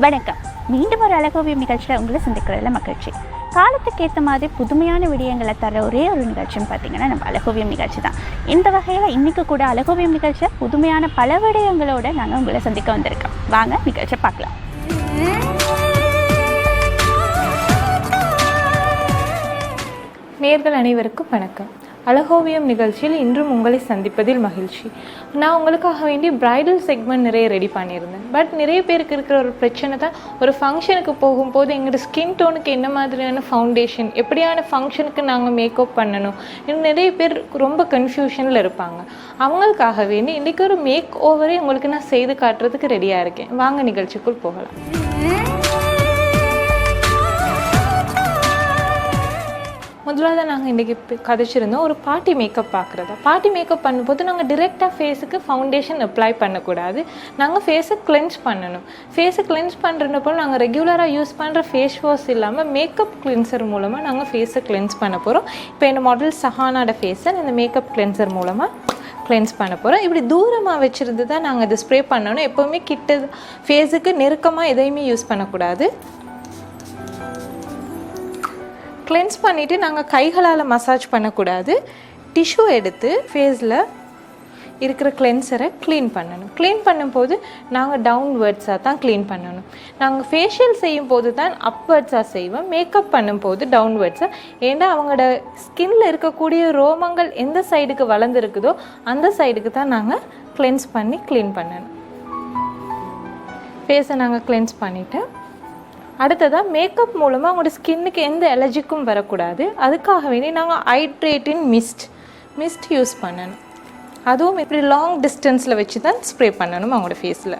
வணக்கம். மீண்டும் ஒரு அழகோவியம் நிகழ்ச்சியில் உங்களை சந்திக்கிறதுல மகிழ்ச்சி. காலத்துக்கு ஏற்ற மாதிரி புதுமையான விடயங்களை தர ஒரே ஒரு நிகழ்ச்சின்னு பார்த்தீங்கன்னா நம்ம அழகோவியம் நிகழ்ச்சி தான். இந்த வகையில் இன்றைக்கி கூட அழகோவியம் நிகழ்ச்சியில் புதுமையான பல விடயங்களோடு நாங்கள் உங்களை சந்திக்க வந்திருக்கோம். வாங்க நிகழ்ச்சியை பார்க்கலாம். நேயர்கள் அனைவருக்கும் வணக்கம். அழகோவியம் நிகழ்ச்சியில் இன்றும் உங்களை சந்திப்பதில் மகிழ்ச்சி. நான் உங்களுக்காக வேண்டி பிரைடல் செக்மெண்ட் நிறைய ரெடி பண்ணியிருந்தேன். பட் நிறைய பேருக்கு இருக்கிற ஒரு பிரச்சனை தான், ஒரு ஃபங்க்ஷனுக்கு போகும்போது எங்களோட ஸ்கின் டோனுக்கு என்ன மாதிரியான ஃபவுண்டேஷன், எப்படியான ஃபங்க்ஷனுக்கு நாங்கள் மேக்கப் பண்ணணும், இன்னும் நிறைய பேர் ரொம்ப கன்ஃபியூஷனில் இருப்பாங்க. அவங்களுக்காக வேண்டி இன்றைக்கி ஒரு மேக் ஓவரே உங்களுக்கு நான் செய்து காட்டுறதுக்கு ரெடியாக இருக்கேன். வாங்க நிகழ்ச்சிக்குள் போகலாம். முதலாவது நாங்கள் இன்றைக்கி கதைச்சிருந்தோம் ஒரு பார்ட்டி மேக்கப் பார்க்குறதா. பார்ட்டி மேக்கப் பண்ணும்போது நாங்கள் டிரெக்டாக ஃபேஸுக்கு ஃபவுண்டேஷன் அப்ளை பண்ணக்கூடாது. நாங்கள் ஃபேஸை கிளென்ஸ் பண்ணணும். ஃபேஸை கிளென்ஸ் பண்ணுறப்போ நாங்கள் ரெகுலராக யூஸ் பண்ணுற ஃபேஸ் வாஷ் இல்லாமல் மேக்கப் கிளென்சர் மூலமாக நாங்கள் ஃபேஸை கிளென்ஸ் பண்ண போகிறோம். இப்போ இந்த மாடல் சஹானோட ஃபேஸை இந்த மேக்கப் கிளென்சர் மூலமாக கிளென்ஸ் பண்ண போகிறோம். இப்படி தூரமாக வச்சுருந்து தான் நாங்கள் இதை ஸ்ப்ரே பண்ணணும். எப்போவுமே கிட்ட ஃபேஸுக்கு நெருக்கமாக எதையுமே யூஸ் பண்ணக்கூடாது. கிளென்ஸ் பண்ணிவிட்டு நாங்கள் கைகளால் மசாஜ் பண்ணக்கூடாது. டிஷ்யூ எடுத்து ஃபேஸில் இருக்கிற கிளென்சரை க்ளீன் பண்ணணும். க்ளீன் பண்ணும்போது நாங்கள் டவுன்வேர்ட்ஸாக தான் க்ளீன் பண்ணணும். நாங்கள் ஃபேஷியல் செய்யும் போது தான் அப்வேர்ட்ஸாக செய்வோம். மேக்கப் பண்ணும்போது டவுன்வேர்ட்ஸாக. ஏன்னா அவங்களோட ஸ்கின்னில் இருக்கக்கூடிய ரோமங்கள் எந்த சைடுக்கு வளர்ந்துருக்குதோ அந்த சைடுக்கு தான் நாங்கள் கிளென்ஸ் பண்ணி க்ளீன் பண்ணணும். ஃபேஸை நாங்கள் கிளென்ஸ் பண்ணிவிட்டு அடுத்ததாக மேக்கப் மூலமாக அவங்களோட ஸ்கின்னுக்கு எந்த அலர்ஜிக்கும் வரக்கூடாது. அதுக்காக வேண்டி நாங்கள் ஹைட்ரேட்டிங் மிஸ்ட் யூஸ் பண்ணணும். அதுவும் இப்படி லாங் டிஸ்டன்ஸில் வச்சு தான் ஸ்ப்ரே பண்ணணும் அவங்களோட ஃபேஸில்.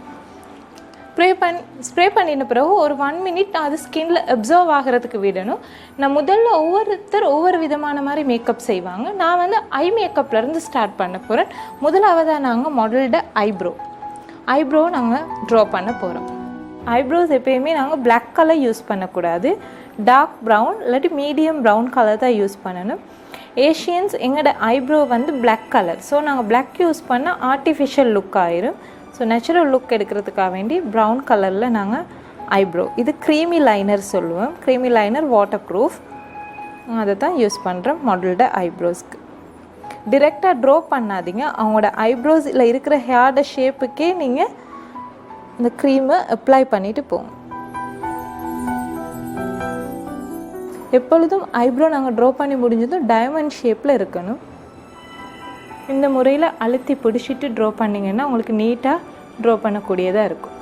ஸ்ப்ரே பண்ணின பிறகு ஒரு 1 மினிட் அது ஸ்கின்னில் அப்சர்வ் ஆகிறதுக்கு விடணும். நான் முதல்ல ஒவ்வொருத்தர் ஒவ்வொரு விதமான மாதிரி மேக்கப் செய்வாங்க. நான் வந்து ஐ மேக்கப்லேருந்து ஸ்டார்ட் பண்ண போகிறேன். முதலாவதாக நாங்கள் மாடலோட ஐப்ரோ நாங்கள் ட்ரா பண்ண போகிறோம். ஐப்ரோஸ் எப்பயுமே நாங்கள் பிளாக் கலர் யூஸ் பண்ணக்கூடாது. டார்க் ப்ரௌன் இல்லாட்டி மீடியம் ப்ரௌன் கலர் தான் யூஸ் பண்ணணும். ஏஷியன்ஸ் எங்களோட ஐப்ரோ வந்து பிளாக் கலர். ஸோ நாங்கள் பிளாக் யூஸ் பண்ணால் ஆர்டிஃபிஷியல் லுக் ஆயிரும். ஸோ நேச்சுரல் லுக் எடுக்கிறதுக்காக வேண்டி ப்ரௌன் கலரில் நாங்கள் ஐப்ரோ, இது க்ரீமி லைனர் சொல்லுவோம். க்ரீமி லைனர் வாட்டர் ப்ரூஃப், அதை தான் யூஸ் பண்ணுறோம் மாடலோட ஐப்ரோஸ்க்கு. டிரெக்டாக ட்ரா பண்ணாதீங்க. அவங்களோட ஐப்ரோஸில் இருக்கிற ஹேரோட ஷேப்புக்கே நீங்கள் இந்த க்ரீமை அப்ளை பண்ணிவிட்டு போங்க. எப்பொழுதும் ஐப்ரோ நாங்கள் ட்ரா பண்ணி முடிஞ்சதும் டைமண்ட் ஷேப்பில் இருக்கணும். இந்த முறையில் அழுத்தி பிடிச்சிட்டு ட்ரா பண்ணிங்கன்னா உங்களுக்கு நீட்டாக ட்ரா பண்ணக்கூடியதாக இருக்கும்.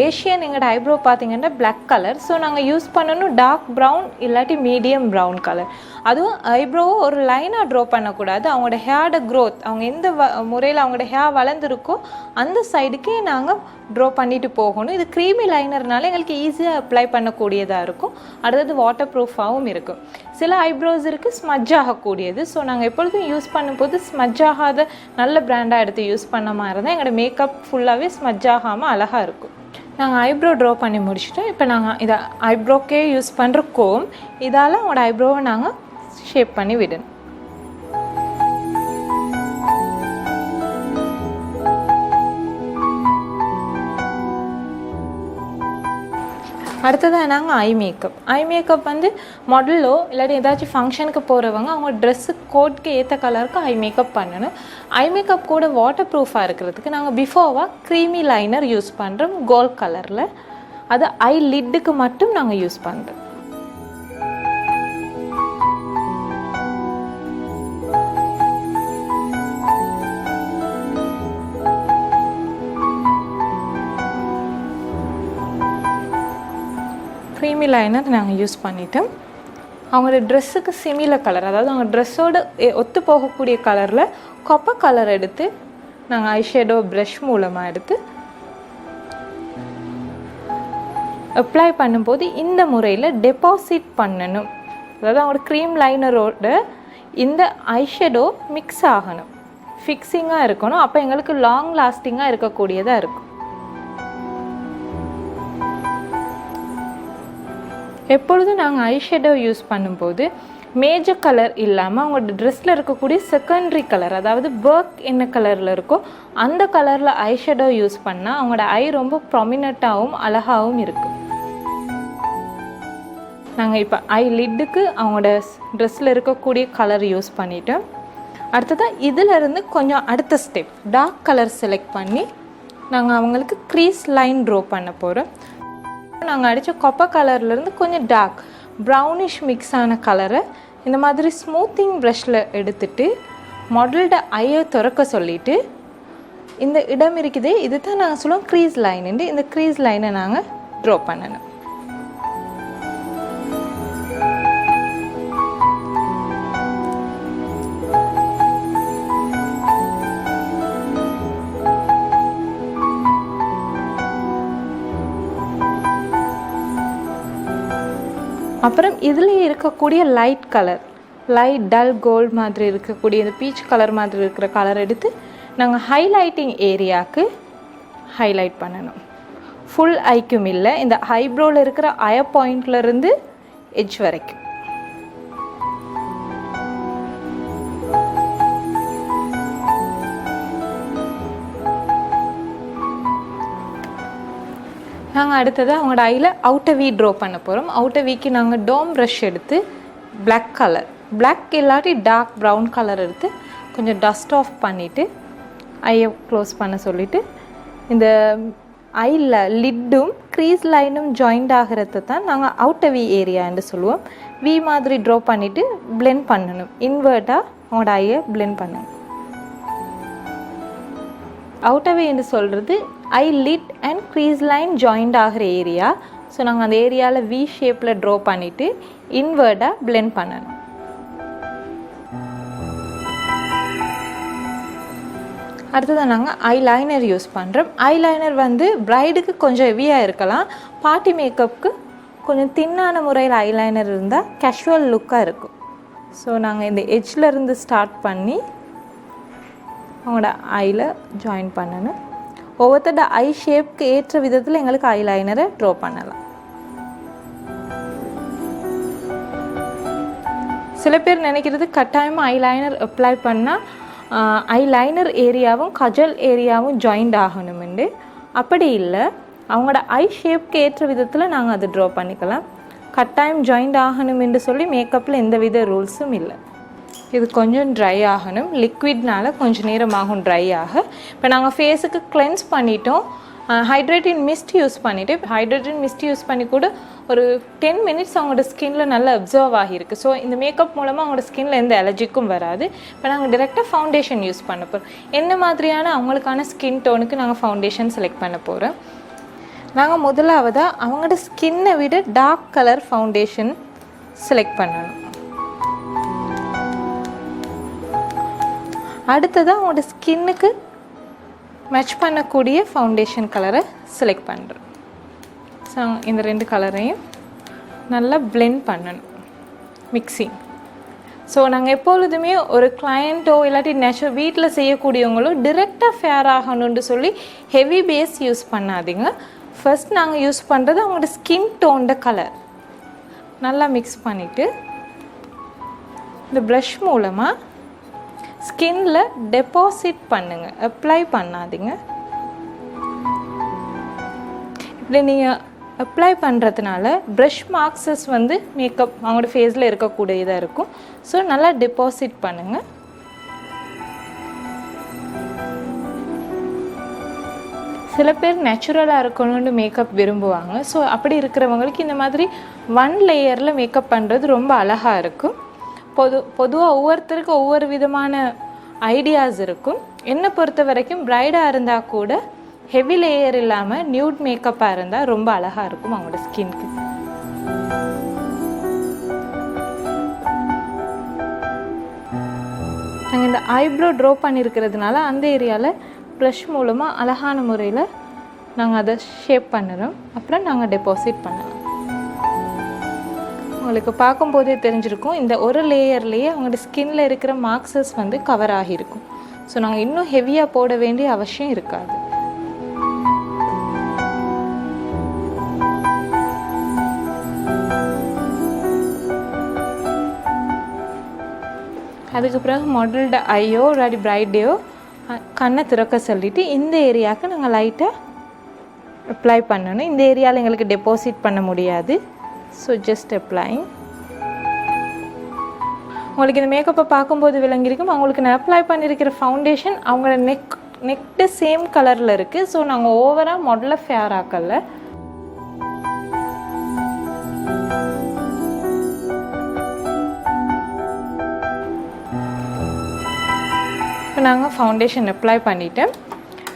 ஏஷியன் எங்களோட ஐப்ரோ பார்த்தீங்கன்னா பிளாக் கலர். ஸோ நாங்கள் யூஸ் பண்ணணும் டார்க் ப்ரௌன் இல்லாட்டி மீடியம் ப்ரௌன் கலர். அதுவும் ஐப்ரோவை ஒரு லைனாக ட்ரா பண்ணக்கூடாது. அவங்களோட ஹேரோட க்ரோத், அவங்க எந்த முறையில் அவங்களோட ஹேர் வளர்ந்துருக்கோ அந்த சைடுக்கே நாங்கள் ட்ரா பண்ணிட்டு போகணும். இது க்ரீமி லைனர்னால எங்களுக்கு ஈஸியாக அப்ளை பண்ணக்கூடியதாக இருக்கும். அடுத்தது வாட்டர் ப்ரூஃபாகவும் இருக்கும். சில ஐப்ரோஸ் இருக்குது ஸ்மஜ் ஆகக்கூடியது. ஸோ நாங்கள் எப்பொழுதும் யூஸ் பண்ணும்போது ஸ்மஜ் ஆகாத நல்ல பிராண்டாக எடுத்து யூஸ் பண்ண மாதிரி இருந்தால் எங்களோட மேக்கப் ஃபுல்லாகவே ஸ்மஜ் ஆகாமல் அழகாக இருக்கும். நாங்கள் ஐப்ரோ ட்ரா பண்ணி முடிச்சுட்டோம். இப்போ நாங்கள் இதை ஐப்ரோக்கே யூஸ் பண்ணுற கோம், இதால் அவங்களோட ஐப்ரோவை நாங்கள் ஷேப் பண்ணி விடணும். அடுத்ததாக நாங்கள் ஐ மேக்கப் வந்து மாடலோ இல்லாட்டி ஏதாச்சும் ஃபங்க்ஷனுக்கு போகிறவங்க அவங்க ட்ரெஸ்ஸு கோட்க்கு ஏற்ற கலருக்கு ஐ மேக்கப் பண்ணணும். ஐ மேக்கப் கூட வாட்டர் ப்ரூஃபாக இருக்கிறதுக்கு நாங்கள் பிஃபோவாக க்ரீமி லைனர் யூஸ் பண்ணுறோம் கோல்ட் கலரில். அது ஐ லிட்டுக்கு மட்டும் நாங்கள் யூஸ் பண்ணுறோம். க்ரீமி லைனர் நாங்கள் யூஸ் பண்ணிவிட்டு அவங்களோட ட்ரெஸ்ஸுக்கு சிமிலர் கலர், அதாவது அவங்க ட்ரெஸ்ஸோடு ஒத்து போகக்கூடிய கலரில் கொப்பை கலர் எடுத்து நாங்கள் ஐஷேடோ ப்ரஷ் மூலமாக எடுத்து அப்ளை பண்ணும்போது இந்த முறையில் டெபாசிட் பண்ணணும். அதாவது அவங்களோட க்ரீம் லைனரோட இந்த ஐஷேடோ மிக்ஸ் ஆகணும், ஃபிக்ஸிங்காக இருக்கணும். அப்போ எங்களுக்கு லாங் லாஸ்டிங்காக இருக்கக்கூடியதாக இருக்கும். எப்பொழுதும் நாங்கள் ஐஷேடோ யூஸ் பண்ணும்போது மேஜர் கலர் இல்லாமல் அவங்களோட ட்ரெஸ்ஸில் இருக்கக்கூடிய செகண்டரி கலர், அதாவது ஒர்க் என்ன கலரில் இருக்கோ அந்த கலரில் ஐ ஷேடோ யூஸ் பண்ணால் அவங்களோட ஐ ரொம்ப ப்ராமினெண்ட்டாகவும் அழகாகவும் இருக்கும். நாங்கள் இப்போ ஐ லிட்டுக்கு அவங்களோட ட்ரெஸ்ஸில் இருக்கக்கூடிய கலர் யூஸ் பண்ணிவிட்டோம். அடுத்ததாக இதிலிருந்து கொஞ்சம் அடுத்த ஸ்டெப் டார்க் கலர் செலக்ட் பண்ணி நாங்கள் அவங்களுக்கு க்ரீஸ் லைன் ட்ரா பண்ண போகிறோம். நாங்கள் அடித்த கொப்பை கலர்லேருந்து கொஞ்சம் டார்க் ப்ரௌனிஷ் மிக்ஸ் ஆன கலரை இந்த மாதிரி ஸ்மூத்திங் ப்ரஷில் எடுத்துட்டு மாடலோட ஐயை திறக்க சொல்லிவிட்டு இந்த இடம் இருக்குது, இது தான் நாங்கள் சொல்லுவோம் க்ரீஸ் லைனுண்டு. இந்த க்ரீஸ் லைனை நாங்கள் ட்ரா பண்ணணும். அப்புறம் இதில் இருக்கக்கூடிய light colour, light dull gold மாதிரி இருக்கக்கூடிய இந்த பீச் கலர் மாதிரி இருக்கிற கலர் எடுத்து நாங்கள் ஹைலைட்டிங் ஏரியாவுக்கு ஹைலைட் பண்ணணும். ஃபுல் ஐக்கும் இல்லை, இந்த ஐப்ரோவில் இருக்கிற ஐ பாயிண்ட்லேருந்து எட்ஜ் வரைக்கும். நாங்கள் அடுத்தது அவங்களோட ஐயில் அவுட்டர் வி ட்ரா பண்ண போகிறோம். அவுட்டர் விக்கு நாங்கள் டோம் ப்ரஷ் எடுத்து பிளாக் கலர், பிளாக் இல்லாட்டி டார்க் ப்ரௌன் கலர் எடுத்து கொஞ்சம் டஸ்ட் ஆஃப் பண்ணிவிட்டு ஐயை க்ளோஸ் பண்ண சொல்லிவிட்டு இந்த ஐயில் லிட்டும் க்ரீஸ் லைனும் ஜாயிண்ட் ஆகிறத தான் நாங்கள் அவுட்டர் வி ஏரியான்னு சொல்லுவோம். வி மாதிரி ட்ரா பண்ணிவிட்டு பிளெண்ட் பண்ணணும். இன்வெர்ட்டாக அவங்களோட ஐயை பிளெண்ட் பண்ணணும். அவுட்டர் வின்னு சொல்கிறது eyelid and crease line joint ஆகிற ஏரியா. ஸோ நாங்கள் அந்த ஏரியாவில் வி ஷேப்பில் ட்ரா பண்ணிவிட்டு இன்வெர்ட்டாக பிளெண்ட் பண்ணணும். அடுத்ததான் நாங்கள் ஐலைனர் யூஸ் பண்ணுறோம். ஐலைனர் வந்து பிரைடுக்கு கொஞ்சம் ஹெவியாக இருக்கலாம், பார்ட்டி மேக்கப்புக்கு கொஞ்சம் தின்னான முறையில் ஐலைனர் இருந்தால் கேஷுவல் லுக்காக இருக்கும். ஸோ நாங்கள் இந்த எட்ஜில் ஸ்டார்ட் பண்ணி அவங்களோட ஐயில் ஜாயின் பண்ணணும். ஒவ்வொருத்தோட ஐ ஷேப்க்கு ஏற்ற விதத்தில் எங்களுக்கு ஐலைனரை ட்ரா பண்ணலாம். சில பேர் நினைக்கிறது கட்டாயமாக ஐலைனர் அப்ளை பண்ணால் ஐலைனர் ஏரியாவும் கஜல் ஏரியாவும் ஜாயிண்ட் ஆகணுமெண்டு. அப்படி இல்லை, அவங்களோட ஐ ஷேப்க்கு ஏற்ற விதத்தில் நாங்கள் அதை ட்ரா பண்ணிக்கலாம். கட்டாயம் ஜாயிண்ட் ஆகணும் என்று சொல்லி மேக்கப்பில் எந்த வித ரூல்ஸும் இல்லை. இது கொஞ்சம் ட்ரை ஆகணும், லிக்விட்னால கொஞ்சம் நேரம் ஆகும் ட்ரை ஆக. இப்போ நாங்கள் ஃபேஸுக்கு கிளென்ஸ் பண்ணிட்டோம், ஹைட்ரேட்டின் மிஸ்ட் யூஸ் பண்ணிவிட்டு ஹைட்ரேட்டின் மிஸ்ட் யூஸ் பண்ணி கூட ஒரு 10 மினிட்ஸ் அவங்களோட ஸ்கின்ல நல்லா அப்சர்வ் ஆகியிருக்கு. ஸோ இந்த மேக்கப் மூலமாக அவங்களோட ஸ்கின்ல எந்த அலர்ஜிக்கும் வராது. இப்போ நாங்கள் டிரெக்டாக ஃபவுண்டேஷன் யூஸ் பண்ண போகிறோம். என்ன மாதிரியான அவங்களுக்கான ஸ்கின் டோனுக்கு நாங்கள் ஃபவுண்டேஷன் செலக்ட் பண்ண போகிறோம். நாங்கள் முதலாவதாக அவங்களோட ஸ்கின்னை விட டார்க் கலர் ஃபவுண்டேஷன் செலக்ட் பண்ணணும். அடுத்ததாக அவங்களோட ஸ்கின்னுக்கு மேட்ச் பண்ணக்கூடிய ஃபவுண்டேஷன் கலரை செலக்ட் பண்ணுறோம். ஸோ இந்த 2 கலரையும் நல்லா பிளெண்ட் பண்ணணும், மிக்சிங். ஸோ நாங்கள் எப்பொழுதுமே ஒரு கிளையண்ட்டோ இல்லாட்டி வீட்டில் செய்யக்கூடியவங்களோ டிரெக்டாக ஃபேர் ஆகணும்னு சொல்லி ஹெவி பேஸ் யூஸ் பண்ணாதீங்க. ஃபர்ஸ்ட் நாங்கள் யூஸ் பண்ணுறது அவங்களோட ஸ்கின் டோன்ட கலர் நல்லா மிக்ஸ் பண்ணிவிட்டு இந்த ப்ரஷ் மூலமாக ஸ்கின்ல டெபாசிட் பண்ணுங்க, அப்ளை பண்ணாதீங்க. இப்படி நீங்கள் அப்ளை பண்ணுறதுனால ப்ரஷ் மார்க்ஸஸ் வந்து மேக்கப் அவங்களோட ஃபேஸில் இருக்கக்கூடியதாக இருக்கும். ஸோ நல்லா டெபாசிட் பண்ணுங்கள். சில பேர் நேச்சுரலாக இருக்கணும்னு மேக்கப் விரும்புவாங்க. ஸோ அப்படி இருக்கிறவங்களுக்கு இந்த மாதிரி 1 லேயரில் மேக்கப் பண்ணுறது ரொம்ப அழகாக இருக்கும். பொதுவாக ஒவ்வொருத்தருக்கும் ஒவ்வொரு விதமான ஐடியாஸ் இருக்கும். என்னை பொறுத்த வரைக்கும் பிரைடாக இருந்தால் கூட ஹெவி லேயர் இல்லாமல் நியூட் மேக்கப்பாக இருந்தால் ரொம்ப அழகாக இருக்கும் அவங்களோட ஸ்கின்க்கு. நாங்கள் இந்த ஐப்ரோ ட்ரா பண்ணியிருக்கிறதுனால அந்த ஏரியாவில் ப்ரஷ் மூலமாக அழகான முறையில் நாங்கள் அதை ஷேப் பண்ணுறோம். அப்புறம் நாங்கள் டெபாசிட் பண்ணலாம். உங்களுக்கு பார்க்கும்போதே தெரிஞ்சிருக்கும், இந்த ஒரு லேயர்லேயே அவங்களோட ஸ்கின்ல இருக்கிற மார்க்ஸஸ் வந்து கவர் ஆகியிருக்கும். ஸோ நாங்கள் இன்னும் ஹெவியாக போட வேண்டிய அவசியம் இருக்காது. அதுக்கு பிறகு மாடலோட ஐயோ இல்லாட்டி பிரைட்டையோ கண்ணை திறக்க சொல்லிவிட்டு இந்த ஏரியாவுக்கு நாங்கள் லைட்டாக அப்ளை பண்ணணும். இந்த ஏரியாவில் எங்களுக்கு டெபாசிட் பண்ண முடியாது. So just applying. உங்களுக்கு இந்த மேக்கப்பை பார்க்கும்போது விளங்கியிருக்கும். அவங்களுக்கு நான் அப்ளை பண்ணியிருக்கிற ஃபவுண்டேஷன் அவங்களோட நெக்டு சேம் கலரில் இருக்குது. ஸோ நாங்கள் ஓவராக மாடலை ஃபேர் ஆக்கலை. இப்போ நாங்கள் ஃபவுண்டேஷன் அப்ளை பண்ணிவிட்டேன்.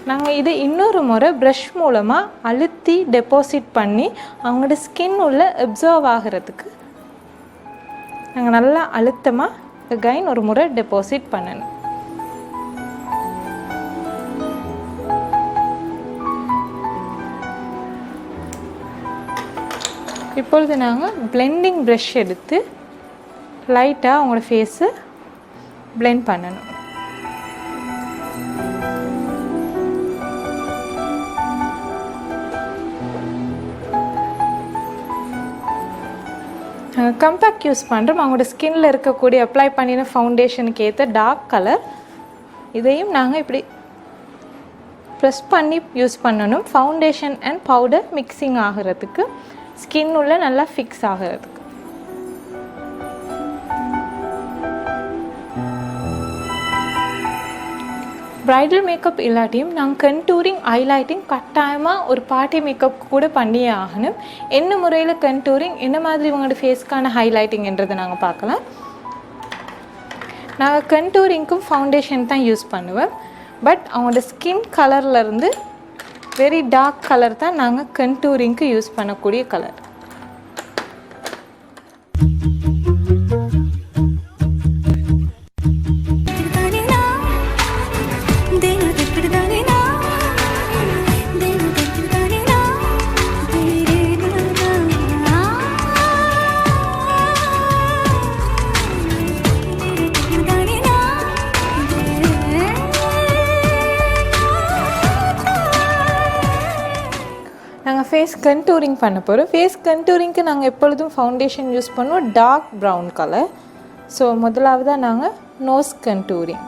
நாங்கள் இதை இன்னொரு முறை ப்ரஷ் மூலமாக அழுத்தி டெபாசிட் பண்ணி அவங்களோட ஸ்கின் உள்ள அப்சர்வ் ஆகிறதுக்கு நாங்கள் நல்லா அழுத்தமாக அகைன் ஒரு முறை டெபாசிட் பண்ணணும். இப்பொழுது நாங்கள் பிளெண்டிங் ப்ரஷ் எடுத்து லைட்டாக அவங்களோட ஃபேஸை பிளெண்ட் பண்ணணும். கம்பேக்ட் யூஸ் பண்ணுறோம். அவங்களோட ஸ்கின்னில் இருக்கக்கூடிய அப்ளை பண்ணின ஃபவுண்டேஷனுக்கு ஏற்ற டார்க் கலர். இதையும் நாங்கள் இப்படி ப்ரெஸ் பண்ணி யூஸ் பண்ணணும். ஃபவுண்டேஷன் அண்ட் பவுடர் மிக்சிங் ஆகிறதுக்கு, ஸ்கின் உள்ள நல்லா ஃபிக்ஸ் ஆகிறதுக்கு. ப்ரைடல் மேக்கப் இல்லாட்டியும் நாங்கள் கண்டூரிங் ஹைலைட்டிங் கட்டாயமாக ஒரு பார்ட்டி மேக்கப் கூட பண்ணியே ஆகணும். என்ன முறையில் கண்டூரிங், என்ன மாதிரி உங்களோட ஃபேஸ்க்கான ஹைலைட்டிங்ன்றதை நாங்கள் பார்க்கலாம். நாங்கள் கண்டூரிங்க்கும் ஃபவுண்டேஷன் தான் யூஸ் பண்ணுவேன். பட் அவங்களோட ஸ்கின் கலர்லேருந்து வெரி டார்க் கலர் தான் நாங்கள் கண்டூரிங்க்கு யூஸ் பண்ணக்கூடிய கலர். நாங்கள் ஃபேஸ் கண்டூரிங் பண்ண போகிறோம். ஃபேஸ் கண்டூரிங்க்கு நாங்கள் எப்பொழுதும் ஃபவுண்டேஷன் யூஸ் பண்ணுவோம் டார்க் ப்ரௌன் கலர். ஸோ முதலாவதாக நாங்கள் நோஸ் கண்டூரிங்.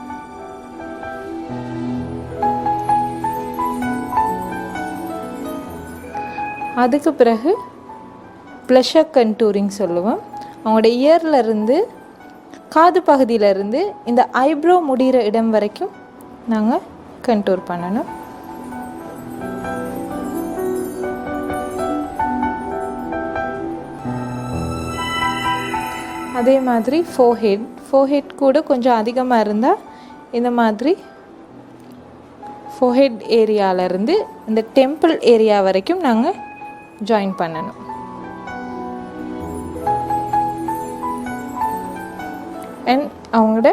அதுக்கு பிறகு ப்ளஷர் கண்டூரிங் சொல்லுவோம். அவங்களோட இயர்லேருந்து காது பகுதியிலேருந்து இந்த ஐப்ரோ முடிகிற இடம் வரைக்கும் நாங்கள் கண்டூர் பண்ணணும். அதே மாதிரி ஃபோர்ஹெட் கூட கொஞ்சம் அதிகமாக இருந்தால் இந்த மாதிரி ஃபோர்ஹெட் ஏரியாவிலேருந்து இந்த டெம்பிள் ஏரியா வரைக்கும் நாங்கள் ஜாயின் பண்ணணும். அண்ட் அவங்களோட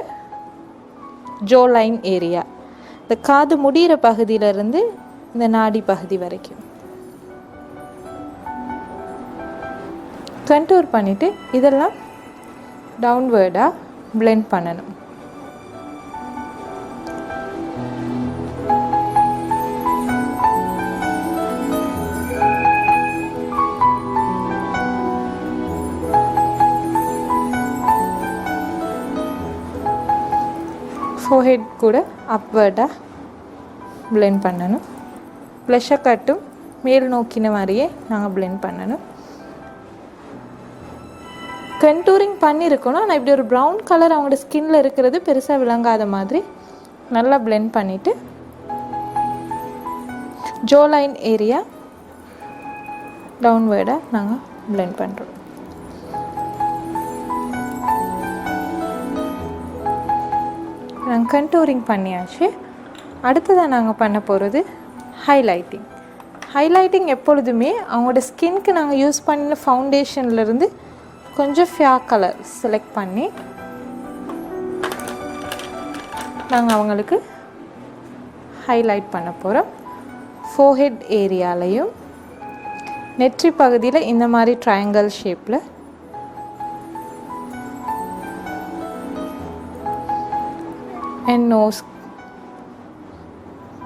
ஜோ லைன் ஏரியா, இந்த காது முடிகிற பகுதியிலேருந்து இந்த நாடி பகுதி வரைக்கும் கண்டூர் பண்ணிவிட்டு இதெல்லாம் டவுன்வேர்டாக பிளெண்ட் பண்ணணும். ஃபோர்ஹெட் கூட அப்வர்டாக பிளெண்ட் பண்ணணும். ப்ளஷர் கட்டும் மேல் நோக்கின மாதிரியே நாங்கள் பிளெண்ட் பண்ணணும். கண்டூரிங் பண்ணியிருக்கணும். ஆனால் இப்படி ஒரு ப்ரௌன் கலர் அவங்களோட ஸ்கின்னில் இருக்கிறது பெருசாக விளங்காத மாதிரி நல்லா பிளெண்ட் பண்ணிவிட்டு ஜோ லைன் ஏரியா டவுன்வேர்டாக நாங்கள் பிளெண்ட் பண்ணுறோம். நாங்கள் கண்டூரிங் பண்ணியாச்சு. அடுத்ததாக நாங்கள் பண்ண போகிறது ஹைலைட்டிங். ஹைலைட்டிங் எப்பொழுதுமே அவங்களோட ஸ்கின்க்கு நாங்கள் யூஸ் பண்ணின ஃபவுண்டேஷன்லேருந்து கொஞ்சம் ஃபேர் கலர் செலக்ட் பண்ணி நாங்கள் அவங்களுக்கு ஹைலைட் பண்ண போகிறோம். ஃபோர்ஹெட் ஏரியாலையும் நெற்றி பகுதியில் இந்த மாதிரி ட்ரையாங்கிள் ஷேப்பில் அண்ட் நோஸ்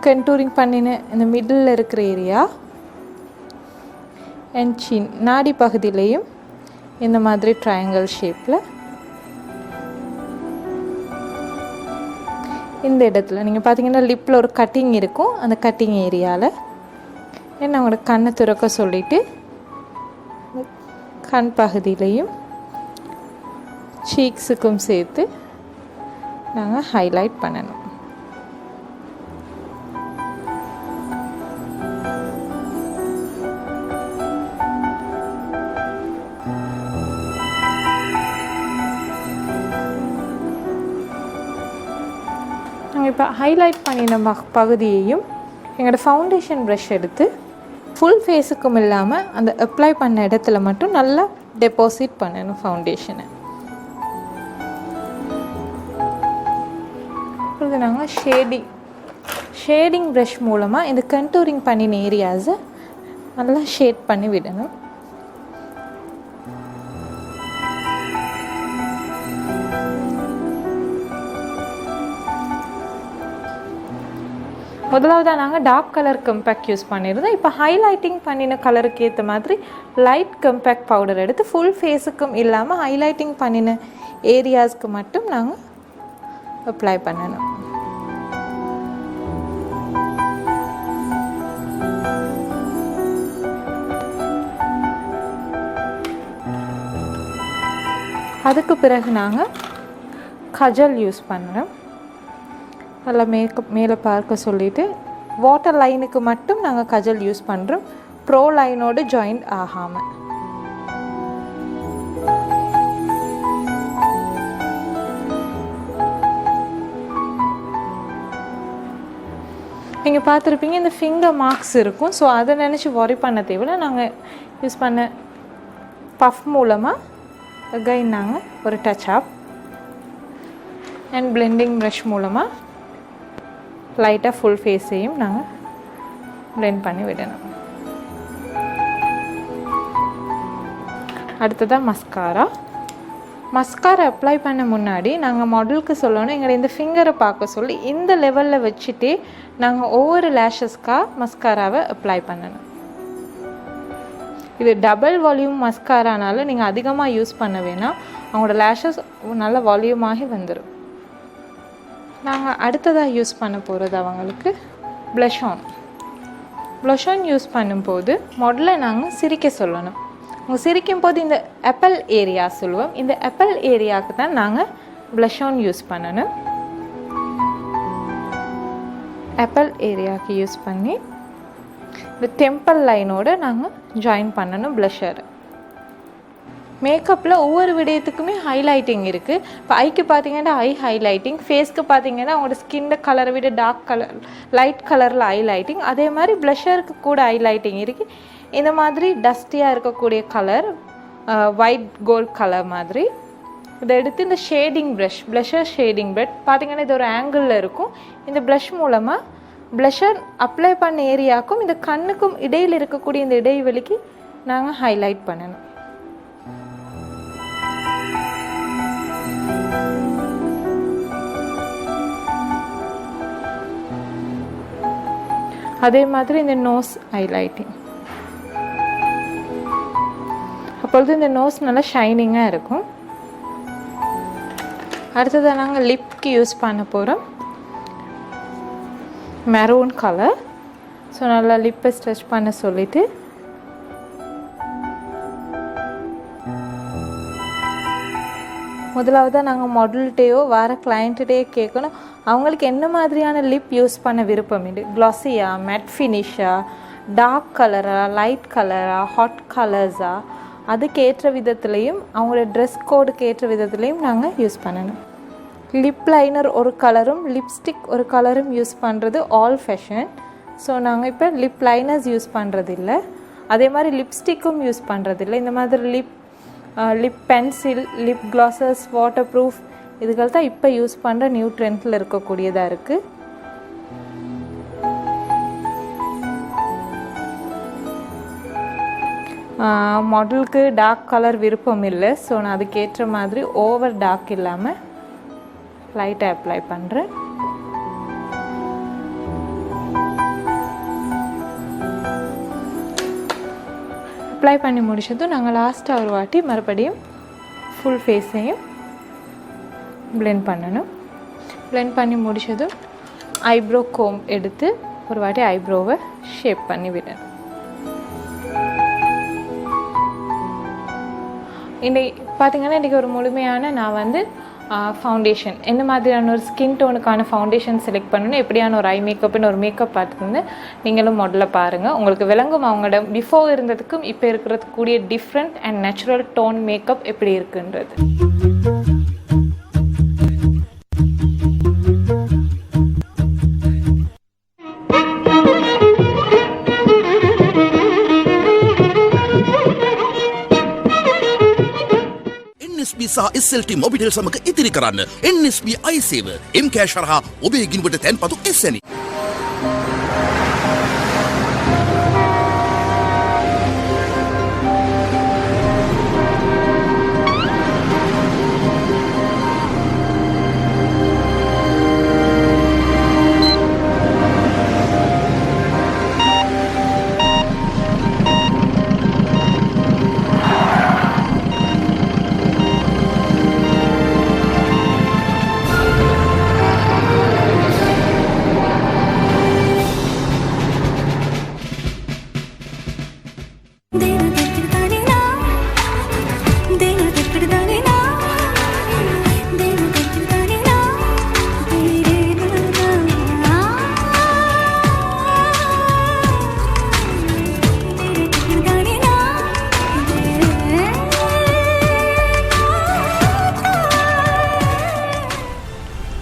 கண்டூரிங் பண்ணின இந்த மிடில் இருக்கிற ஏரியா அண்ட் சின் நாடி பகுதியிலையும் இந்த மாதிரி ட்ரையாங்கிள் ஷேப்பில் இந்த இடத்துல நீங்கள் பார்த்தீங்கன்னா லிப்பில் ஒரு கட்டிங் இருக்கும், அந்த கட்டிங் ஏரியாவில் என்ன அவங்களோட கண்ணை திறக்க சொல்லிவிட்டு கண் பகுதியிலையும் சீக்ஸுக்கும் சேர்த்து நாங்கள் ஹைலைட் பண்ணணும். நாங்கள் இப்போ ஹைலைட் பண்ணின பகுதியையும் எங்களோட ஃபவுண்டேஷன் ப்ரஷ் எடுத்து ஃபுல் ஃபேஸுக்கும் இல்லாமல் அந்த அப்ளை பண்ண இடத்துல மட்டும் நல்லா டெபாசிட் பண்ணணும் ஃபவுண்டேஷனை. இப்பொழுது நாங்கள் ஷேடிங் ப்ரஷ் மூலமாக இந்த கண்டூரிங் பண்ணின ஏரியாஸை நல்லா ஷேட் பண்ணி விடணும். முதலாவதாக நாங்கள் டார்க் கலர் கம்பேக்ட் யூஸ் பண்ணியிருந்தோம். இப்போ ஹைலைட்டிங் பண்ணின கலருக்கு ஏற்ற மாதிரி லைட் கம்பேக்ட் பவுடர் எடுத்து ஃபுல் ஃபேஸுக்கும் இல்லாமல் ஹைலைட்டிங் பண்ணின ஏரியாஸ்க்கு மட்டும் நாங்கள் அப்ளை பண்ணணும். அதுக்கு பிறகு நாங்கள் கஜல் யூஸ் பண்ணுறோம். நல்லா மேலே பார்க்க சொல்லிவிட்டு வாட்டர் லைனுக்கு மட்டும் நாங்கள் கஜல் யூஸ் பண்ணுறோம், ப்ரோ லைனோடு ஜாயிண்ட் ஆகாமல். நீங்கள் பார்த்துருப்பீங்க இந்த ஃபிங்கர் மார்க்ஸ் இருக்கும். ஸோ அதை நினச்சி worry பண்ண தேவையில்லை. நாங்கள் யூஸ் பண்ண பஃப் மூலமாக அகைன் நாங்கள் ஒரு touch up and blending brush மூலமாக லைட்டாக ஃபுல் ஃபேஸையும் நாங்கள் பிளெண்ட் பண்ணி விடணும். அடுத்ததாக மஸ்காரா அப்ளை பண்ண முன்னாடி நாங்கள் மாடலுக்கு சொல்லணும், எங்களை இந்த ஃபிங்கரை பார்க்க சொல்லி இந்த லெவலில் வச்சுட்டே நாங்கள் ஒவ்வொரு லேஷஸ்க்காக மஸ்காராவை அப்ளை பண்ணணும். இது டபுள் வால்யூம் மஸ்காரானால நீங்கள் அதிகமாக யூஸ் பண்ண வேணாம், அவங்களோட லேஷஸ் நல்ல வால்யூமாகி வந்துடும். நாங்கள் அடுத்ததாக யூஸ் பண்ண போகிறது அவங்களுக்கு ப்ளஷ் ஆன் யூஸ் பண்ணும்போது முதல்ல நாங்கள் சிரிக்க சொல்லணும். அவங்க சிரிக்கும் போது இந்த ஆப்பிள் ஏரியா சொல்லுவோம், இந்த ஆப்பிள் ஏரியாவுக்கு தான் நாங்கள் ப்ளஷ் ஆன் யூஸ் பண்ணணும். ஆப்பிள் ஏரியாவுக்கு யூஸ் பண்ணி இந்த டெம்பிள் லைனோடு நாங்கள் ஜாயின் பண்ணணும் ப்ளஷர். மேக்கப்பில் ஒவ்வொரு விடயத்துக்குமே ஹைலைட்டிங் இருக்குது. இப்போ ஐக்கு பார்த்தீங்கன்னா ஐ ஹைலைட்டிங், ஃபேஸ்க்கு பார்த்தீங்கன்னா அவங்களோட ஸ்கின்னை கலரை விட டார்க் கலர் லைட் கலரில் ஹைலைட்டிங், அதே மாதிரி ப்ளஷருக்கு கூட ஹைலைட்டிங் இருக்குது. இந்த மாதிரி டஸ்டியாக இருக்கக்கூடிய கலர் ஒயிட் கோல்ட் கலர் மாதிரி இதை எடுத்து இந்த ஷேடிங் ப்ளஷர் ஷேடிங் ப்ரஷ் பார்த்தீங்கன்னா இது ஒரு ஆங்கிளில் இருக்கும். இந்த ப்ளஷ் மூலமாக ப்ளஷர் அப்ளை பண்ண ஏரியாவுக்கும் இந்த கண்ணுக்கும் இடையில் இருக்கக்கூடிய இந்த இடைவெளிக்கு நாங்கள் ஹைலைட் பண்ணணும். அதே மாதிரி இந்த நோஸ் ஹைலைட்டிங், அப்பொழுது இந்த நோஸ் நல்லா ஷைனிங்காக இருக்கும். அடுத்ததாக நாங்கள் லிப்க்கு யூஸ் பண்ண போகிறோம் மெரூன் கலர். ஸோ நல்லா லிப்பை ஸ்ட்ரெச் பண்ண சொல்லிவிட்டு முதலாவதாக நாங்கள் மாடல்கிட்டையோ வேறு கிளைண்ட்டுகிட்டையோ கேட்கணும் அவங்களுக்கு என்ன மாதிரியான லிப் யூஸ் பண்ண விருப்பம் இல்லை, க்ளாஸியா, மேட் ஃபினிஷா, டார்க் கலரா, லைட் கலரா, ஹாட் கலர்ஸா, அதுக்கேற்ற விதத்துலேயும் அவங்களோட ட்ரெஸ் கோடுக்கு ஏற்ற விதத்துலேயும் நாங்கள் யூஸ் பண்ணணும். லிப் லைனர் ஒரு கலரும் லிப்ஸ்டிக் ஒரு கலரும் யூஸ் பண்ணுறது ஆல் ஃபேஷன். ஸோ நாங்கள் இப்போ லிப் லைனர்ஸ் யூஸ் பண்ணுறதில்ல, அதே மாதிரி லிப்ஸ்டிக்கும் யூஸ் பண்ணுறதில்ல. இந்த மாதிரி lip pencil, lip classes, water proof இதுகள் தான் இப்போ யூஸ் பண்ணுற நியூ ட்ரெண்டில் இருக்கக்கூடியதாக இருக்குது. மாடலுக்கு டார்க் கலர் விருப்பம் இல்லை, ஸோ நான் அதுக்கேற்ற மாதிரி ஓவர் டார்க் இல்லாமல் லைட்டாக அப்ளை பண்ணுறேன். அப்ளை பண்ணி முடிச்சதும் நாங்கள் லாஸ்ட்டாக ஒரு வாட்டி மறுபடியும் ஃபுல் ஃபேஸையும் பிளெண்ட் பண்ணணும். blend பண்ணி முடிச்சதும் ஐப்ரோ கோம் எடுத்து ஒரு வாட்டி ஐப்ரோவை ஷேப் பண்ணி விடணும். இன்னைக்கு பார்த்தீங்கன்னா இன்றைக்கி ஒரு முழுமையான நான் வந்து ஃபவுண்டேஷன் என்ன மாதிரியான ஒரு ஸ்கின் டோனுக்கான ஃபவுண்டேஷன் செலக்ட் பண்ணணும், எப்படியான ஒரு ஐ மேக்கப்னு ஒரு மேக்கப் பார்த்துருந்து நீங்களும் முதல்ல பாருங்கள். உங்களுக்கு விளங்கும் அவங்களோட பிஃபோர் இருந்ததுக்கும் இப்போ இருக்கிறதுக்கு கூடிய different and natural tone makeup எப்படி இருக்குன்றது. NSB සහ SLT මොබිටෙල් සමග ඉතිරි කරන්න NSB iSaver M-Cash හරහා ඔබේ ගිණුමට තැන්පතු එසැනි.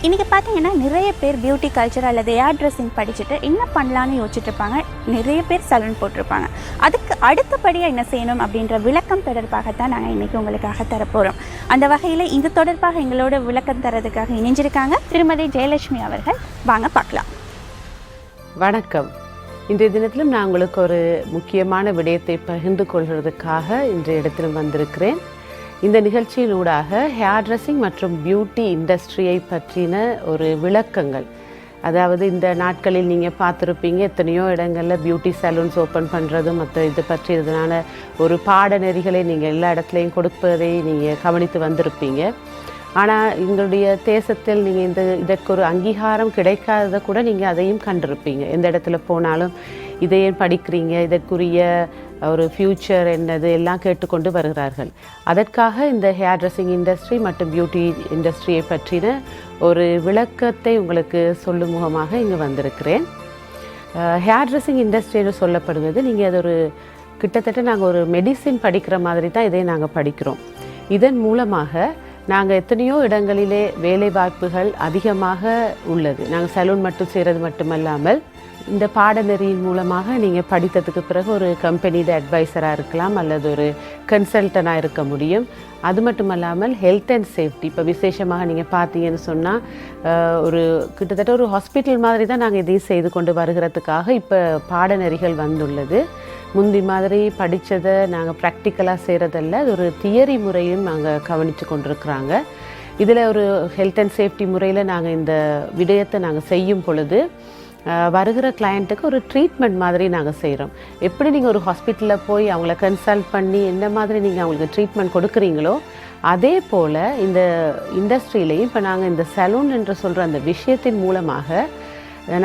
இன்றைக்கி பார்த்தீங்கன்னா நிறைய பேர் பியூட்டி கல்ச்சர் அல்லது ஏர் ட்ரெஸ்ஸிங் படிச்சுட்டு என்ன பண்ணலான்னு யோசிச்சுட்டு இருப்பாங்க. நிறைய பேர் சலூன் போட்டிருப்பாங்க. அதுக்கு அடுத்தபடியாக என்ன செய்யணும் அப்படின்ற விளக்கம் தொடர்பாகத்தான் நாங்கள் இன்றைக்கி உங்களுக்காக தரப்போகிறோம். அந்த வகையில் இது தொடர்பாக எங்களோட விளக்கம் தரதுக்காக இணைஞ்சிருக்காங்க திருமதி ஜெயலட்சுமி அவர்கள். வாங்க பார்க்கலாம். வணக்கம். இன்றைய தினத்திலும் நான் உங்களுக்கு ஒரு முக்கியமான விடயத்தை பகிர்ந்து கொள்வதற்காக இன்றைய இடத்திலும் வந்திருக்கிறேன். இந்த நிகழ்ச்சியினூடாக ஹேர் ட்ரெஸ்ஸிங் மற்றும் பியூட்டி இண்டஸ்ட்ரியை பற்றின ஒரு விளக்கங்கள், அதாவது இந்த நாட்களில் நீங்கள் பார்த்துருப்பீங்க எத்தனையோ இடங்களில் பியூட்டி சலூன்ஸ் ஓப்பன் பண்ணுறதும் மற்ற இது பற்றியதுனால ஒரு பாடநெறிகளை நீங்கள் எல்லா இடத்துலையும் கொடுப்பதை நீங்கள் கவனித்து வந்திருப்பீங்க. ஆனால் எங்களுடைய தேசத்தில் நீங்கள் இதற்கு ஒரு அங்கீகாரம் கிடைக்காததை கூட நீங்கள் அதையும் கண்டிருப்பீங்க. எந்த இடத்துல போனாலும் இதையும் படிக்கிறீங்க, இதற்குரிய ஒரு ஃப்யூச்சர் என்னது எல்லாம் கேட்டுக்கொண்டு வருகிறார்கள். அதற்காக இந்த ஹேர் ட்ரெஸ்ஸிங் இண்டஸ்ட்ரி மற்றும் பியூட்டி இண்டஸ்ட்ரியை பற்றின ஒரு விளக்கத்தை உங்களுக்கு சொல்லும் முகமாக இங்கே வந்திருக்கிறேன். ஹேர் ட்ரெஸ்ஸிங் இண்டஸ்ட்ரின்னு சொல்லப்படுவது நீங்கள் அது ஒரு கிட்டத்தட்ட நாங்கள் ஒரு மெடிசின் படிக்கிற மாதிரி தான் இதை நாங்கள் படிக்கிறோம். இதன் மூலமாக நாங்கள் எத்தனையோ இடங்களிலே வேலை வாய்ப்புகள் அதிகமாக உள்ளது. நாங்கள் சலூன் மட்டும் செய்கிறது மட்டுமல்லாமல் இந்த பாடநெறியின் மூலமாக நீங்கள் படித்ததுக்கு பிறகு ஒரு கம்பெனியோட அட்வைசராக இருக்கலாம் அல்லது ஒரு கன்சல்டனாக இருக்க முடியும். அது மட்டும் இல்லாமல் ஹெல்த் அண்ட் சேஃப்டி, இப்போ விசேஷமாக நீங்கள் பார்த்தீங்கன்னு சொன்னால் ஒரு கிட்டத்தட்ட ஒரு ஹாஸ்பிட்டல் மாதிரி தான் நாங்கள் இதையும் செய்து கொண்டு வருகிறதுக்காக இப்போ பாடநெறிகள் வந்துள்ளது. முந்தி மாதிரி படித்ததை நாங்கள் ப்ராக்டிக்கலாக செய்கிறதில்ல, அது ஒரு தியரி முறையும் நாங்கள் கவனித்து கொண்டிருக்கிறாங்க. இதில் ஒரு ஹெல்த் அண்ட் சேஃப்டி முறையில் நாங்கள் இந்த விடயத்தை நாங்கள் செய்யும் பொழுது வருகிற கிளையண்ட்டுக்கு ஒரு ட்ரீட்மெண்ட் மாதிரி நாங்கள் செய்கிறோம். எப்படி நீங்கள் ஒரு ஹாஸ்பிட்டலில் போய் அவங்கள கன்சல்ட் பண்ணி என்ன மாதிரி நீங்கள் அவங்களுக்கு ட்ரீட்மெண்ட் கொடுக்குறீங்களோ அதே போல் இந்த இண்டஸ்ட்ரியிலையும் இப்போ நாங்கள் இந்த சலூன் என்று சொல்கிற அந்த விஷயத்தின் மூலமாக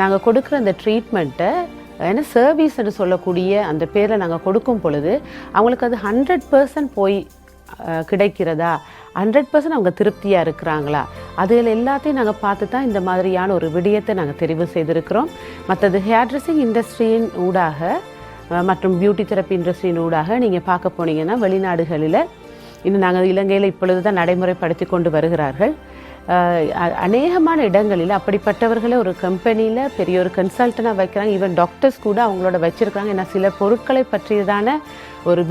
நாங்கள் கொடுக்குற அந்த ட்ரீட்மெண்ட்டை ஏன்னா சர்வீஸ் என்று சொல்லக்கூடிய அந்த பேரில் நாங்கள் கொடுக்கும் பொழுது அவங்களுக்கு அது 100% போய் கிடைக்கிறதா, 100% அவங்க திருப்தியாக இருக்கிறாங்களா, அதில் எல்லாத்தையும் நாங்கள் பார்த்து தான் இந்த மாதிரியான ஒரு விடயத்தை நாங்கள் தெரிவு செய்திருக்கிறோம். மற்றது ஹேர் ட்ரெஸ்ஸிங் இண்டஸ்ட்ரியின் ஊடாக மற்றும் பியூட்டி தெரப்பி இண்டஸ்ட்ரியின் ஊடாக நீங்கள் பார்க்க போனீங்கன்னா வெளிநாடுகளில் இன்னும் நாங்கள் இலங்கையில் இப்பொழுது தான் நடைமுறைப்படுத்தி கொண்டு வருகிறார்கள். அநேகமான இடங்களில் அப்படிப்பட்டவர்களை ஒரு கம்பெனியில் பெரிய ஒரு கன்சல்டனாக வைக்கிறாங்க. ஈவன் டாக்டர்ஸ் கூட அவங்களோட வச்சுருக்காங்க. ஏன்னா சில பொருட்களை பற்றியதான ஒரு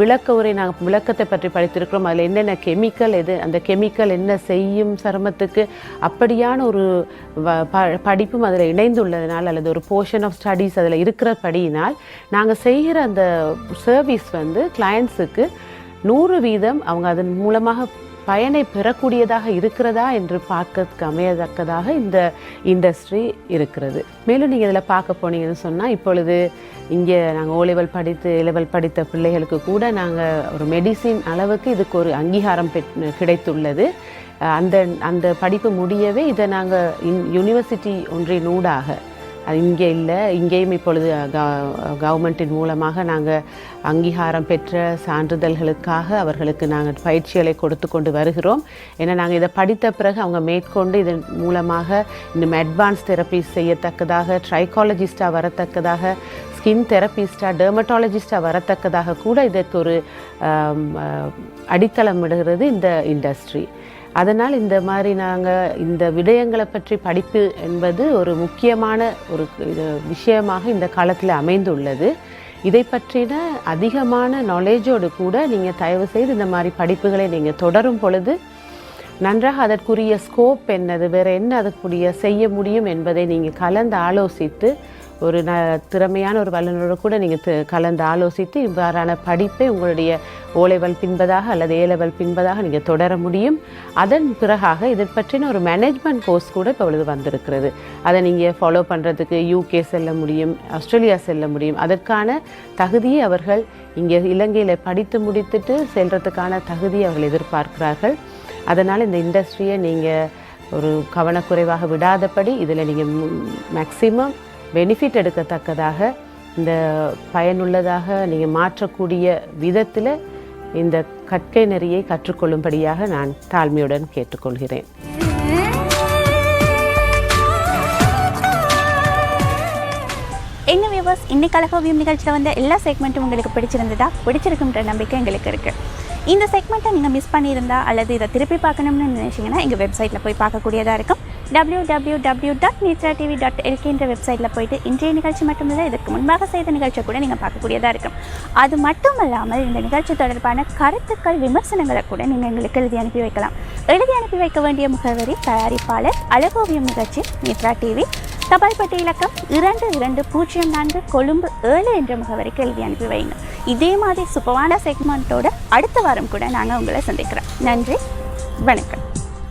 நாங்கள் விளக்கத்தை பற்றி படித்திருக்கிறோம். அதில் என்னென்ன கெமிக்கல், அந்த கெமிக்கல் என்ன செய்யும் சருமத்துக்கு, அப்படியான ஒரு படிப்பும் அதில் இணைந்துள்ளதுனால் அல்லது ஒரு போர்ஷன் ஆஃப் ஸ்டடீஸ் அதில் இருக்கிறபடியினால் நாங்கள் செய்கிற அந்த சர்வீஸ் கிளையண்ட்ஸுக்கு 100% அவங்க அதன் மூலமாக பயனை பெறக்கூடியதாக இருக்கிறதா என்று பார்க்க அமையத்தக்கதாக இந்த இண்டஸ்ட்ரி இருக்கிறது. மேலும் நீங்கள் இதில் பார்க்க போனீங்கன்னு சொன்னால் இப்பொழுது இங்கே நாங்கள் ஓ-லெவல் படித்த பிள்ளைகளுக்கு கூட நாங்கள் ஒரு மெடிசின் அளவுக்கு இதுக்கு ஒரு அங்கீகாரம் கிடைத்துள்ளது. அந்த அந்த படிப்பு முடியவே இதை நாங்கள் யூனிவர்சிட்டி ஒன்றினூடாக அது இங்கே இல்லை, இங்கேயும் இப்பொழுது கவர்மெண்ட்டின் மூலமாக நாங்கள் அங்கீகாரம் பெற்ற சான்றிதழ்களுக்காக அவர்களுக்கு நாங்கள் பயிற்சிகளை கொடுத்து கொண்டு வருகிறோம். ஏன்னா நாங்கள் இதை படித்த பிறகு அவங்க மேற்கொண்டு இதன் மூலமாக இன்னும் அட்வான்ஸ் தெரப்பிஸ் செய்யத்தக்கதாக, ட்ரைகாலஜிஸ்டாக வரத்தக்கதாக, ஸ்கின் தெரப்பிஸ்டாக, டெர்மட்டாலஜிஸ்டாக வரத்தக்கதாக கூட இதற்கு ஒரு அடித்தளமிடுகிறது இந்த இண்டஸ்ட்ரி. அதனால் இந்த மாதிரி நாங்கள் இந்த விடயங்களை பற்றி படிப்பு என்பது ஒரு முக்கியமான ஒரு விஷயமாக இந்த காலத்தில் அமைந்துள்ளது. இதை பற்றின அதிகமான நாலேஜோடு கூட நீங்கள் தயவு செய்து இந்த மாதிரி படிப்புகளை நீங்கள் தொடரும் பொழுது நன்றாக அதற்குரிய ஸ்கோப் என்னது, வேறு என்ன அதற்குரிய செய்ய முடியும் என்பதை நீங்கள் கலந்து ஆலோசித்து ஒரு திறமையான ஒரு வல்லுநரோடு கூட நீங்கள் கலந்து ஆலோசித்து இவ்வாறான படிப்பை உங்களுடைய O level பின்பதாக அல்லது A level பின்பதாக நீங்கள் தொடர முடியும். அதன் பிறகாக இதை பற்றின ஒரு மேனேஜ்மெண்ட் கோர்ஸ் கூட இப்பொழுது வந்திருக்கிறது. அதை நீங்கள் ஃபாலோ பண்ணுறதுக்கு UK செல்ல முடியும், ஆஸ்திரேலியா செல்ல முடியும். அதற்கான தகுதியை அவர்கள் இங்கே இலங்கையில் படித்து முடித்துட்டு செல்றதுக்கான தகுதியை அவர்கள் எதிர்பார்க்கிறார்கள். அதனால் இந்த இண்டஸ்ட்ரியை நீங்கள் ஒரு கவனக்குறைவாக விடாதபடி இதில் நீங்கள் மேக்சிமம் பெனிஃபிட் எடுக்கத்தக்கதாக, இந்த பயனுள்ளதாக நீங்கள் மாற்றக்கூடிய விதத்தில் இந்த கற்கை நெறியை கற்றுக்கொள்ளும்படியாக நான் தாழ்மையுடன் கேட்டுக்கொள்கிறேன். என்ன வியூவர்ஸ், இன்னைக்கு அழகோவியம் நிகழ்ச்சியில் வந்த எல்லா செக்மெண்ட்டும் உங்களுக்கு பிடிச்சிருக்குன்ற நம்பிக்கை எங்களுக்கு இருக்குது. இந்த செக்மெண்ட்டை நீங்கள் மிஸ் பண்ணியிருந்தா அல்லது இதை திருப்பி பார்க்கணும்னு நினைச்சிங்கன்னா எங்கள் வெப்சைட்டில் போய் பார்க்கக்கூடியதாக இருக்கும். www.netraTV.lk என்ற வெப்சைட்டில் போயிட்டு இன்றைய நிகழ்ச்சி மட்டுமில்லை, இதற்கு முன்பாக செய்த நிகழ்ச்சியை கூட நீங்கள் பார்க்கக்கூடியதாக இருக்கும். அது மட்டும் இல்லாமல் இந்த நிகழ்ச்சி தொடர்பான கருத்துக்கள், விமர்சனங்களை கூட நீங்கள் எங்களுக்கு எழுதி அனுப்பி வைக்கலாம். எழுதி அனுப்பி வைக்க வேண்டிய முகவரி தயாரிப்பாளர் அழகோவியம் நிகழ்ச்சி, நேத்ரா டிவி, தபால் பெட்டி இலக்கம் 2204 கொழும்பு 7 என்ற முகவரிக்கு எழுதி அனுப்பி வைங்க. இதே மாதிரி சூப்பரான செக்மெண்ட்டோட அடுத்த வாரம் கூட நாங்கள் உங்களை சந்திக்கிறோம். நன்றி, வணக்கம்.